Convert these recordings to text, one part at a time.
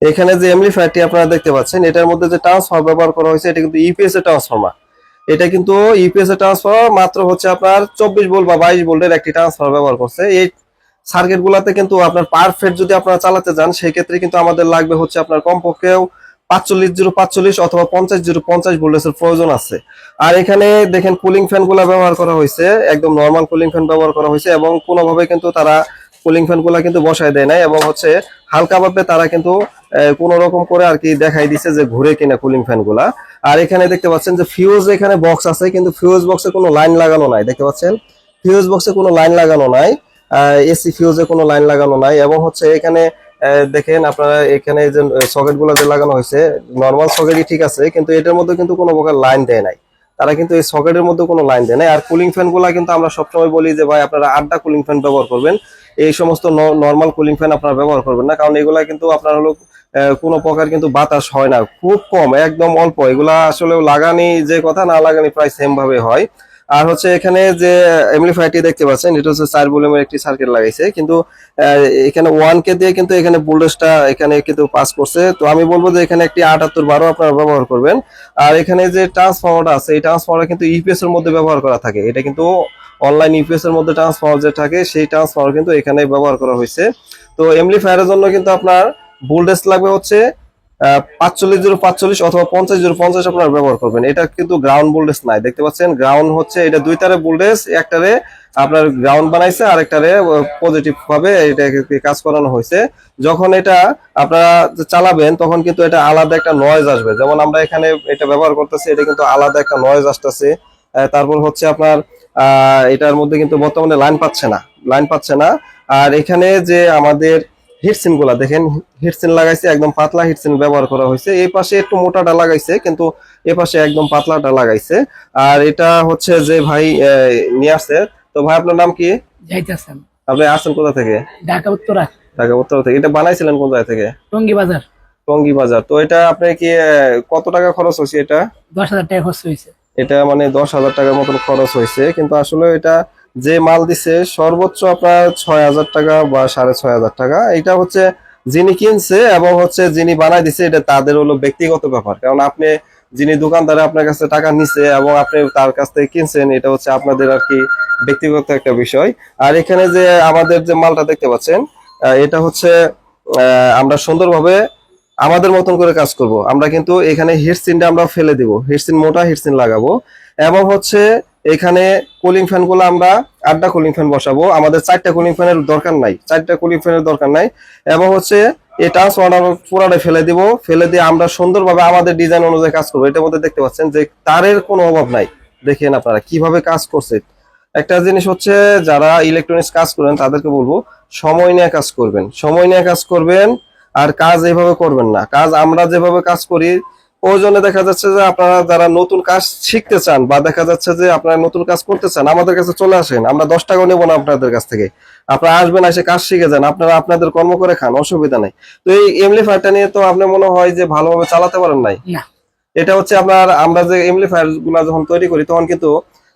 এখানে যে এমপ্লিফায়ারটি আপনারা দেখতে পাচ্ছেন, এটার মধ্যে যে ট্রান্সফর্মার ব্যবহার করা হয়েছে এটা কিন্তু ইউপিএস এর ট্রান্সফর্মার। এটা কিন্তু ইউপিএস এর ট্রান্সফর্মার, মাত্র হচ্ছে আপনার 24 ভোল্ট বা 22 ভোল্টের একটি ট্রান্সফর্মার ব্যবহার করছে। এই সার্কিট গুলাতে কিন্তু আপনার পারফেক্ট যদি আপনারা চালাতে যান, সেই ক্ষেত্রে কিন্তু আমাদের লাগবে হচ্ছে আপনার কমপক্ষেও 45 অথবা 50 ভোল্টেজের প্রয়োজন আছে। আর এখানে দেখেন কুলিং ফ্যান গুলা ব্যবহার করা হয়েছে, একদম নর্মাল কুলিং ফ্যান ব্যবহার করা হয়েছে, এবং কোনোভাবে কিন্তু তারা কুলিং ফ্যান গুলা কিন্তু বসায় দেয় নাই, এবং হচ্ছে হালকা ভাবে তারা কিন্তু কোন রকম করে আর কি দেখাই দিছে যে ঘুরে কিনা কুলিং ফ্যান গুলা। আর এখানে দেখতে পাচ্ছেন যে ফিউজ এখানে বক্স আছে, কিন্তু ফিউজ বক্সে কোনো লাইন লাগানো নাই। দেখতে পাচ্ছেন ফিউজ বক্সে কোনো লাইন লাগানো নাই, এসি ফিউজে কোনো লাইন লাগানো নাই। এবং হচ্ছে এখানে দেখেন আপনারা এখানে যে সকেট গুলো যে লাগানো হয়েছে, নর্মাল সকেটই ঠিক আছে, কিন্তু এটার মধ্যে কিন্তু কোনো প্রকার লাইন দেয় নাই। তারা কিন্তু এই সকেটের মধ্যে কোনো লাইন দেয় নাই। আর কুলিং ফ্যান গুলা কিন্তু আমরা সবসময় বলি যে ভাই আপনারা 8টা কুলিং ফ্যান ব্যবহার করবেন, এই সমস্ত নর্মাল কুলিং ফ্যান আপনারা ব্যবহার করবেন না, কারণ এগুলা কিন্তু আপনার হলো কোনো প্রকার কিন্তু বাতাস হয় না, খুব কম, একদম অল্প। এগুলা আসলে লাগানি যে কথা, না লাগানি প্রায় সেম ভাবে হয়। আর হচ্ছে এখানে যে এমপ্লিফায়ারটি দেখতে পাচ্ছেন, এটা হচ্ছে 4 ভলিউমের একটি সার্কিট লাগাইছে, কিন্তু এখানে 1K দিয়ে কিন্তু এখানে ভোল্টেজটা এখানে কিন্তু পাস করছে। তো আমি বলবো যে এখানে একটি 7812 আপনারা ব্যবহার করবেন। আর এখানে যে ট্রান্সফর্মারটা আছে, এই ট্রান্সফর্মার কিন্তু ইউপিএস এর মধ্যে ব্যবহার করা থাকে। এটা কিন্তু অনলাইন ইউপিএস এর মধ্যে ট্রান্সফর্মার যে থাকে, সেই ট্রান্সফর্মার কিন্তু এখানে ব্যবহার করা হয়েছে। তো এমপ্লিফায়ারের জন্য কিন্তু আপনার ভোল্টেজ লাগবে হচ্ছে 45 অথবা 50 আপনারা ব্যবহার করবেন। এটা কিন্তু গ্রাউন্ড ভোল্টেজ নাই, দেখতে পাচ্ছেন গ্রাউন্ড হচ্ছে এটা দুই তারে ভোল্টেজ, একটারে আপনার গ্রাউন্ড বানাইছে আর একটারে পজিটিভ ভাবে এটাকে কাজ করানো হয়েছে। যখন এটা আপনারা চালাবেন তখন কিন্তু এটা আলাদা একটা নয়েজ আসবে, যেমন আমরা এখানে এটা ব্যবহার করতেছি, এটা কিন্তু আলাদা একটা নয়েজ আসতেছে। তারপর হচ্ছে আপনার এটার মধ্যে কিন্তু বর্তমানে লাইন পাচ্ছে না। আর এখানে যে আমাদের হিটসিন গুলা দেখেন, হিটসিন লাগাইছে, একদম পাতলা হিটসিন ব্যবহার করা হয়েছে। এই পাশে একটু মোটাটা লাগাইছে, কিন্তু এ পাশে একদম পাতলাটা লাগাইছে। আর এটা হচ্ছে যে ভাই নিয়ে আসছে। তো ভাই আপনার নাম কি? যাইতেছেন। আপনি আসছেন কোথা থেকে? ঢাকা উত্তরা। ঢাকা উত্তর থেকে। এটা বানাইছিলেন কোন জায়গা থেকে? টঙ্গী বাজার। টঙ্গী বাজার। তো এটা আপনি কি কত টাকা খরচ হয়েছে এটা? 10,000 টাকা খরচ হয়েছে। এটা মানে 10,000 টাকার মতন খরচ হয়েছে, কিন্তু আসলে এটা যে মাল দিছে সর্বোচ্চ আপনার 6,000 টাকা বা 6,500 টাকা। এটা হচ্ছে যিনি কিনছে এবং হচ্ছে যিনি বানাই দিছে, এটা তাদের হলো ব্যক্তিগত ব্যাপার। কারণ আপনি যিনি দোকানদারে আপনার কাছে টাকা নিছে এবং আপনি তার কাছ থেকে কিনছেন, এটা হচ্ছে আপনাদের আর কি ব্যক্তিগত একটা বিষয়। আর এখানে যে আমাদের যে মালটা দেখতে পাচ্ছেন, এটা হচ্ছে আমরা সুন্দরভাবে আমাদের মতন করে কাজ করব। আমরা কিন্তু এখানে হিটসিনটা আমরা ফেলে দিব, হিটসিন মোটা হিটসিন লাগাবো। এবং হচ্ছে এখানে কুলিং ফ্যান গুলো আমরা 8টা কুলিং ফ্যান বসাবো, আমাদের 4টা কুলিং ফ্যানের দরকার নাই, 4টা কুলিং ফ্যানের দরকার নাই। এবং হচ্ছে এই ট্রান্সফর্মার পুরাটা ফেলে দিব, ফেলে দিয়ে আমরা সুন্দরভাবে আমাদের ডিজাইন অনুযায়ী কাজ করবো। এটার মধ্যে দেখতে পাচ্ছেন যে তারের কোনো অভাব নাই, দেখেন আপনারা কিভাবে কাজ করছে। একটা জিনিস হচ্ছে, যারা ইলেকট্রনিক্স কাজ করেন তাদেরকে বলবো সময় নিয়ে কাজ করবেন, সময় নিয়ে কাজ করবেন। আর কাজ এইভাবে করবেন না, কাজ আমরা যেভাবে কাজ করি প্রয়োজনে দেখা যাচ্ছে যে আপনারা যারা নতুন কাজ শিখতে চান বা দেখা যাচ্ছে যে আপনারা নতুন কাজ করতে চান, আমাদের কাছে চলে আসেন, আমরা 10 টাকা নেবো না আপনাদের কাছ থেকে। আপনারা আসবেন, এসে কাজ শিখে যান, আপনারা আপনাদের কর্ম করে খান, অসুবিধা নেই। তো এই এমপ্লিফায়ারটা নিয়ে তো আপনি মনে হয় যে ভালোভাবে চালাতে পারেন নাই। না। এটা হচ্ছে আপনার, আমরা যে এমপ্লিফায়ার গুলা যখন তৈরি করি তখন কিন্তু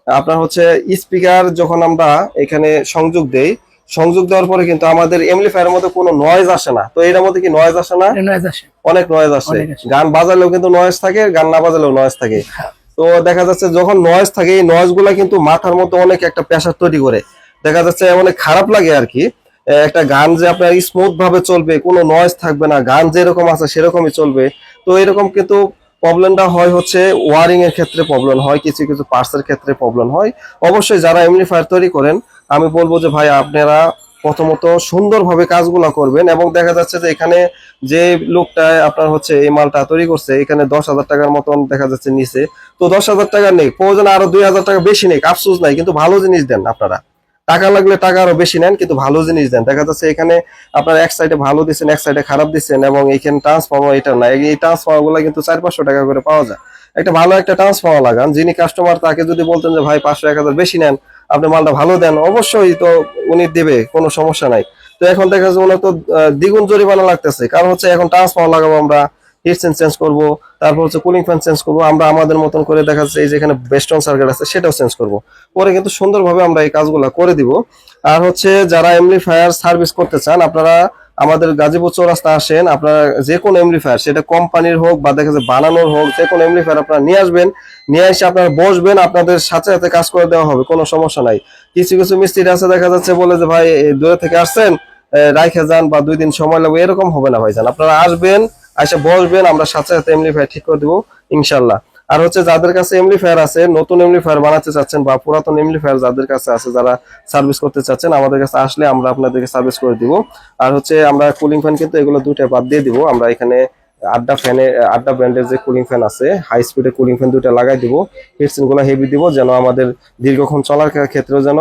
আপনার হচ্ছে স্পিকার যখন আমরা এখানে সংযোগ দেই, সংযোগ দেওয়ার পরে কিন্তু আমাদের এমপ্লিফায়ারের মধ্যে কোনো নয়েজ আসে না। তো এটার মধ্যে কি নয়েজ আসে না? নয়েজ আসে। অনেক নয়েজ আসে। অনেক আসে। গান বাজালেও কিন্তু নয়েজ থাকে, গান না বাজালেও নয়েজ থাকে। হ্যাঁ। তো দেখা যাচ্ছে যখন নয়েজ থাকে, এই নয়েজ গুলা কিন্তু মাথার মধ্যে অনেক একটা প্রেসার তৈরি করে, দেখা যাচ্ছে অনেক খারাপ লাগে আর কি। একটা গান যে আপনার স্মুথ ভাবে চলবে, কোনো নয়েজ থাকবে না, গান যেরকম আছে সেরকমই চলবে। তো এরকম কিন্তু প্রবলেমটা হয় হচ্ছে ওয়ারিং এর ক্ষেত্রে প্রবলেম হয়, কিছু কিছু পার্টস এর ক্ষেত্রে প্রবলেম হয়। অবশ্যই যারা এমপ্লিফায়ার তৈরি করেন, আমি বলবো যে ভাই আপনারা প্রথমত সুন্দরভাবে কাজগুলো করবেন। এবং দেখা যাচ্ছে যে এখানে যে লোকটা আপনার হচ্ছে এই মালটা তৈরি করছে, এখানে 10,000 টাকার মতন দেখা যাচ্ছে নিচে। তো 10,000 টাকা নেই, প্রয়োজন আরো 2,000 টাকা বেশি নেই, আফসোস নাই, কিন্তু ভালো জিনিস দেন আপনারা। টাকা লাগলে টাকা আরো বেশি নেন, কিন্তু ভালো জিনিস দেন। দেখা যাচ্ছে এখানে আপনার এক সাইডে ভালো দিচ্ছেন, এক সাইডে খারাপ দিচ্ছেন, এবং এখানে ট্রান্সফর্মার এটা না, এই ট্রান্সফর্মার গুলো কিন্তু 400-500 টাকা করে পাওয়া যায়। একটা ভালো একটা ট্রান্সফর্মার লাগান, যিনি কাস্টমার তাকে যদি বলতেন যে ভাই 500-1000 বেশি নেন, আপনি মালটা ভালো দেন, অবশ্যই তো উনি দেবে, কোনো সমস্যা নাই। তো এখন দেখা যাচ্ছে ওনার তো দ্বিগুণ জরিমানা লাগতেছে, কারণ হচ্ছে এখন ট্রান্সফর্মার লাগাবো আমরা, হিটসিন চেঞ্জ করবো, তারপর হচ্ছে কুলিং ফ্যান চেঞ্জ করবো, আমরা আমাদের মতন করে দেখা যাচ্ছে এই যেখানে বেস্টন সার্কিট আছে সেটাও চেঞ্জ করবো, পরে কিন্তু সুন্দরভাবে আমরা এই কাজগুলো করে দিব। আর হচ্ছে যারা এমপ্লিফায়ার সার্ভিস করতে চান, আপনারা আমাদের গাজীপুর চৌরাস্তা আসেন, আপনারা যে কোনো এমপ্লিফায়ার সেটা কোম্পানির হোক বা দেখা যাচ্ছে বানানোর হোক, যে কোনো এমপ্লিফায়ার আপনারা নিয়ে আসবেন, নিয়ে এসে আপনারা বসবেন, আপনাদের সাথে সাথে কাজ করে দেওয়া হবে, কোনো সমস্যা নাই। কিছু কিছু মিস্ত্রি আছে দেখা যাচ্ছে বলে যে ভাই দূরে থেকে আসছেন, রাইখে যান বা 2 দিন সময় লাগবে, এরকম হবে না ভাইজান। আপনারা আসবেন, এসে বসবেন, আমরা সাথে সাথে এমপ্লিফায়ার ঠিক করে দেবো ইনশাল্লাহ। আর হচ্ছে যাদের কাছে এমপ্লিফায়ার আছে, নতুন এমপ্লিফায়ার বানাতে চাচ্ছেন বা পুরাতন এমপ্লিফায়ার যাদের কাছে আছে, যারা সার্ভিস করতে চাচ্ছেন, আমাদের কাছে আসলে আমরা আপনাদেরকে সার্ভিস করে দিব। আর হচ্ছে আমরা কুলিং ফ্যান কিন্তু এগুলো দুটো বাদ দিয়ে দিব, আমরা এখানে আড্ডা ব্র্যান্ডের যে কুলিং ফ্যান আছে, হাই স্পিডের কুলিং ফ্যান দুটো লাগাই দিব। হিটসিন গুলো হেভি দিব, যেন আমাদের দীর্ঘক্ষণ চলার ক্ষেত্রেও যেন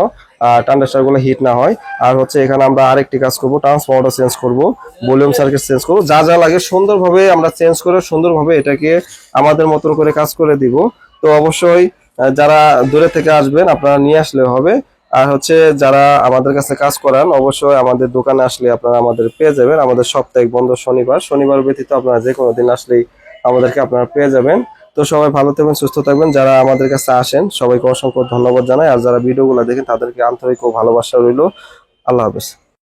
ট্রানজিস্টর গুলো হিট না হয়। আর হচ্ছে এখানে আমরা আরেকটি কাজ করব, ট্রান্সফরমারটা চেঞ্জ করব, ভলিউম সার্কিট চেঞ্জ করব, যা যা লাগে সুন্দরভাবে আমরা চেঞ্জ করে সুন্দরভাবে এটাকে আমাদের মতো করে কাজ করে দিব। তো অবশ্যই যারা দূরে থেকে আসবেন আপনারা নিয়ে আসলে হবে। আর হচ্ছে যারা আমাদের কাছে কাজ করান, অবশ্যই আমাদের দোকানে আসলে আপনারা আমাদের পেয়ে যাবেন। আমাদের সাপ্তাহিক বন্ধ শনিবার ব্যতীত আপনারা যে কোনো দিন আসলেই আমাদেরকে আপনারা পেয়ে যাবেন। তো সবাই ভালো থাকবেন, সুস্থ থাকবেন। যারা আমাদের কাছে আসেন সবাইকে অসংখ্য ধন্যবাদ জানাই, আর যারা ভিডিওগুলো দেখেন তাদেরকে আন্তরিক ও ভালোবাসা রইল। আল্লাহ হাফেজ।